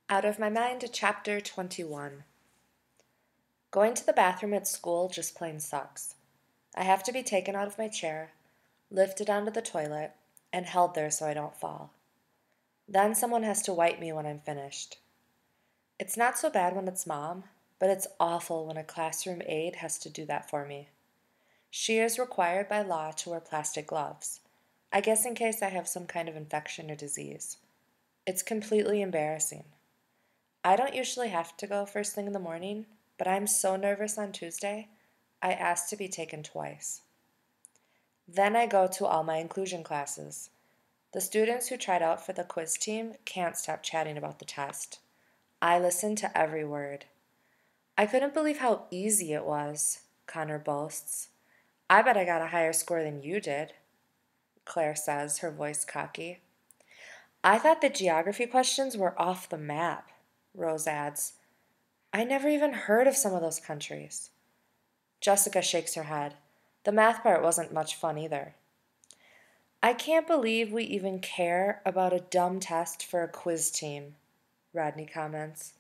Out of My Mind, Chapter 21. Going to the bathroom at school just plain sucks. I have to be taken out of my chair, lifted onto the toilet, and held there so I don't fall. Then someone has to wipe me when I'm finished. It's not so bad when it's mom, but it's awful when a classroom aide has to do that for me. She is required by law to wear plastic gloves, I guess in case I have some kind of infection or disease. It's completely embarrassing. I don't usually have to go first thing in the morning, but I'm so nervous on Tuesday, I asked to be taken twice. Then I go to all my inclusion classes. The students who tried out for the quiz team can't stop chatting about the test. I listen to every word. I couldn't believe how easy it was, Connor boasts. I bet I got a higher score than you did, Claire says, her voice cocky. I thought the geography questions were off the map, Rose adds. I never even heard of some of those countries. Jessica shakes her head. The math part wasn't much fun either. I can't believe we even care about a dumb test for a quiz team, Rodney comments.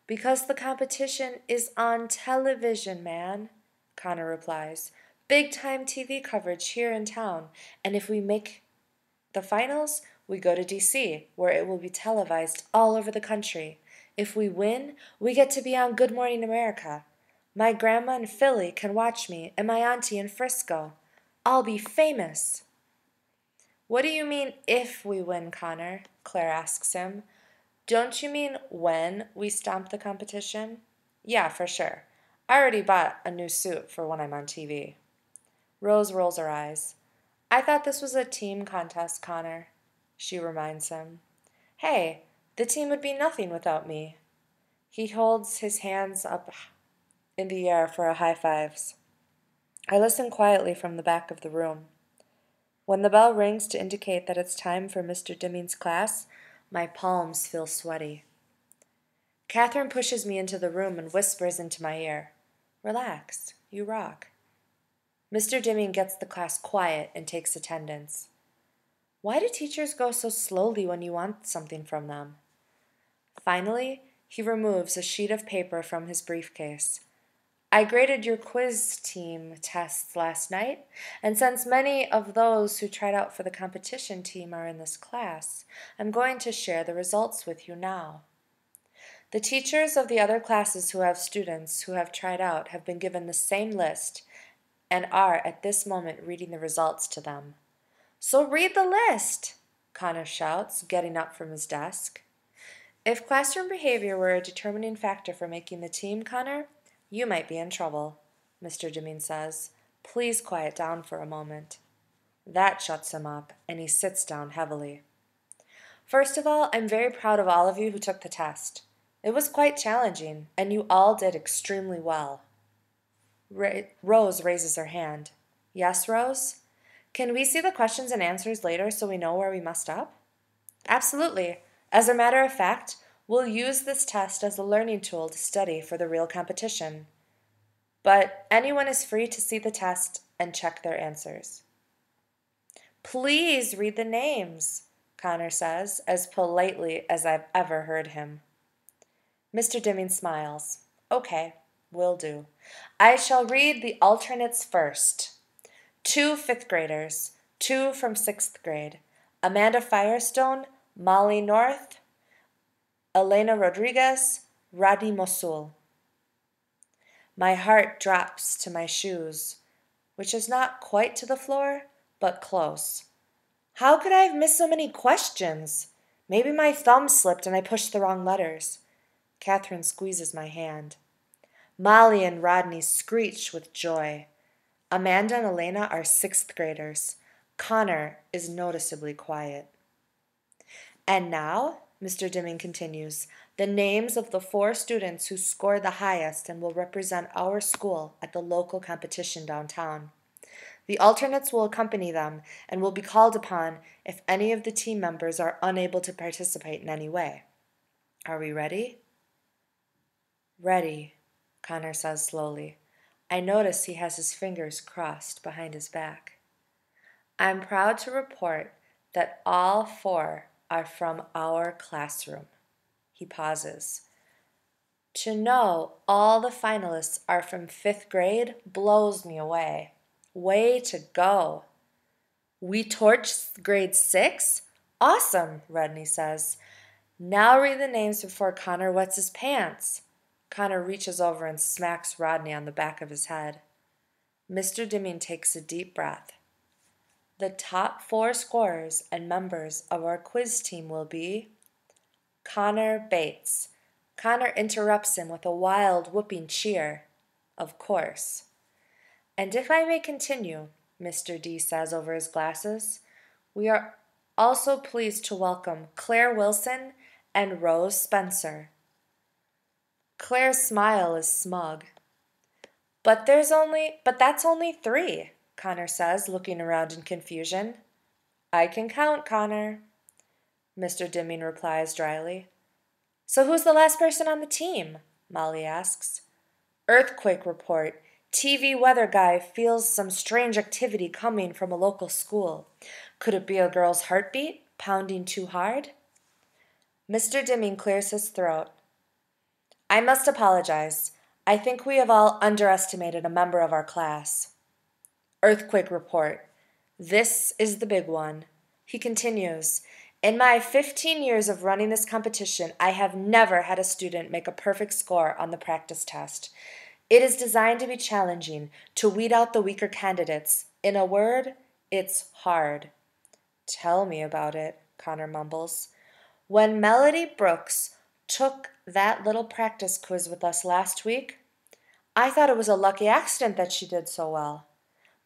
Because the competition is on television, man, Connor replies. Big time TV coverage here in town, and if we make the finals, we go to DC, where it will be televised all over the country. If we win, we get to be on Good Morning America. My grandma in Philly can watch me, and my auntie in Frisco. I'll be famous. What do you mean if we win, Connor? Claire asks him. Don't you mean when we stomp the competition? Yeah, for sure. I already bought a new suit for when I'm on TV. Rose rolls her eyes. I thought this was a team contest, Connor, she reminds him. Hey, the team would be nothing without me. He holds his hands up in the air for a high fives. I listen quietly from the back of the room. When the bell rings to indicate that it's time for Mr. Dimming's class, my palms feel sweaty. Catherine pushes me into the room and whispers into my ear, Relax, you rock. Mr. Dimming gets the class quiet and takes attendance. Why do teachers go so slowly when you want something from them? Finally, he removes a sheet of paper from his briefcase. I graded your quiz team tests last night, and since many of those who tried out for the competition team are in this class, I'm going to share the results with you now. The teachers of the other classes who have students who have tried out have been given the same list and are at this moment reading the results to them. So read the list, Connor shouts, getting up from his desk. If classroom behavior were a determining factor for making the team, Connor, you might be in trouble, Mr. Deming says. Please quiet down for a moment. That shuts him up, and he sits down heavily. First of all, I'm very proud of all of you who took the test. It was quite challenging, and you all did extremely well. Rose raises her hand. Yes, Rose? Can we see the questions and answers later so we know where we messed up? Absolutely. As a matter of fact, we'll use this test as a learning tool to study for the real competition. But anyone is free to see the test and check their answers. Please read the names, Connor says, as politely as I've ever heard him. Mr. Dimming smiles. Okay, will do. I shall read the alternates first. 2 fifth graders, 2 from 6th grade. Amanda Firestone, Molly North, Elena Rodriguez, Rodney Mosul. My heart drops to my shoes, which is not quite to the floor, but close. How could I have missed so many questions? Maybe my thumb slipped and I pushed the wrong letters. Catherine squeezes my hand. Molly and Rodney screech with joy. Amanda and Elena are 6th graders. Connor is noticeably quiet. And now, Mr. Dimming continues, the names of the 4 students who scored the highest and will represent our school at the local competition downtown. The alternates will accompany them and will be called upon if any of the team members are unable to participate in any way. Are we ready? Ready, Connor says slowly. I notice he has his fingers crossed behind his back. I'm proud to report that all 4 are from our classroom, He pauses. To know all the finalists are from 5th grade blows me away. Way to go. We torched grade 6? Awesome, Rodney says. Now read the names before Connor wets his pants. Connor reaches over and smacks Rodney on the back of his head. Mr. Dimming takes a deep breath. The top 4 scorers and members of our quiz team will be Connor Bates. Connor interrupts him with a wild whooping cheer. Of course. And if I may continue, Mr. D says over his glasses, we are also pleased to welcome Claire Wilson and Rose Spencer. Claire's smile is smug. But that's only 3, Connor says, looking around in confusion. I can count, Connor, Mr. Dimming replies dryly. So who's the last person on the team? Molly asks. Earthquake report. TV weather guy feels some strange activity coming from a local school. Could it be a girl's heartbeat, pounding too hard? Mr. Dimming clears his throat. I must apologize. I think we have all underestimated a member of our class. Earthquake report. This is the big one. He continues, in my 15 years of running this competition, I have never had a student make a perfect score on the practice test. It is designed to be challenging, to weed out the weaker candidates. In a word, it's hard. Tell me about it, Connor mumbles. When Melody Brooks took that little practice quiz with us last week, I thought it was a lucky accident that she did so well.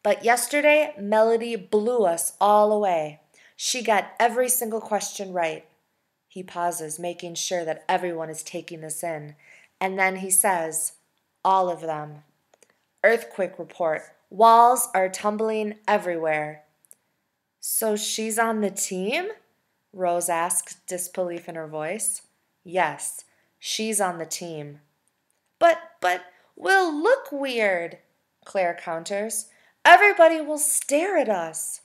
But yesterday, Melody blew us all away. She got every single question right. He pauses, making sure that everyone is taking this in. And then he says, all of them. Earthquake report. Walls are tumbling everywhere. So she's on the team? Rose asks, disbelief in her voice. Yes, she's on the team. But we'll look weird, Claire counters. Everybody will stare at us.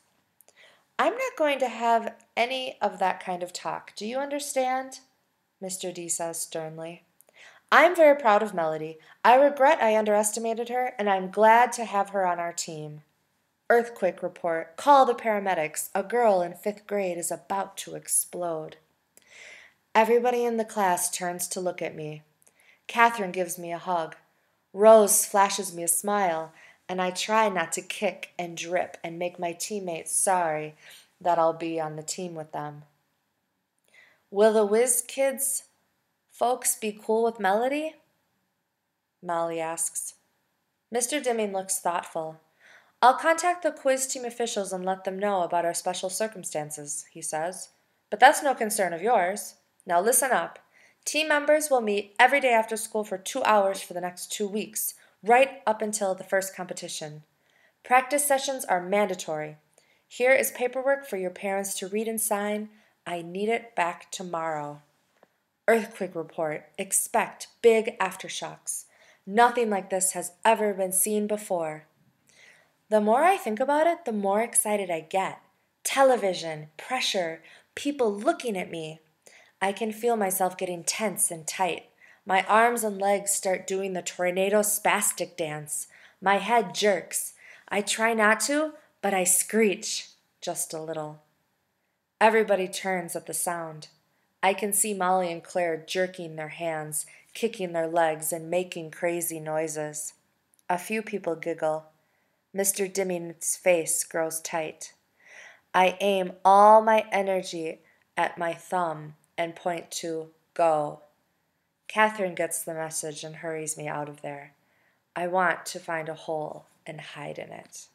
I'm not going to have any of that kind of talk. Do you understand? Mr. D says sternly. I'm very proud of Melody. I regret I underestimated her, and I'm glad to have her on our team. Earthquake report. Call the paramedics. A girl in 5th grade is about to explode. Everybody in the class turns to look at me. Catherine gives me a hug. Rose flashes me a smile, and I try not to kick and drip and make my teammates sorry that I'll be on the team with them. Will the Whiz Kids folks be cool with Melody? Molly asks. Mr. Dimming looks thoughtful. I'll contact the quiz team officials and let them know about our special circumstances, he says. But that's no concern of yours. Now listen up. Team members will meet every day after school for 2 hours for the next 2 weeks, right up until the first competition. Practice sessions are mandatory. Here is paperwork for your parents to read and sign. I need it back tomorrow. Earthquake report. Expect big aftershocks. Nothing like this has ever been seen before. The more I think about it, the more excited I get. Television, pressure, people looking at me. I can feel myself getting tense and tight. My arms and legs start doing the tornado spastic dance. My head jerks. I try not to, but I screech just a little. Everybody turns at the sound. I can see Molly and Claire jerking their hands, kicking their legs, and making crazy noises. A few people giggle. Mr. Dimming's face grows tight. I aim all my energy at my thumb and point to go. Catherine gets the message and hurries me out of there. I want to find a hole and hide in it.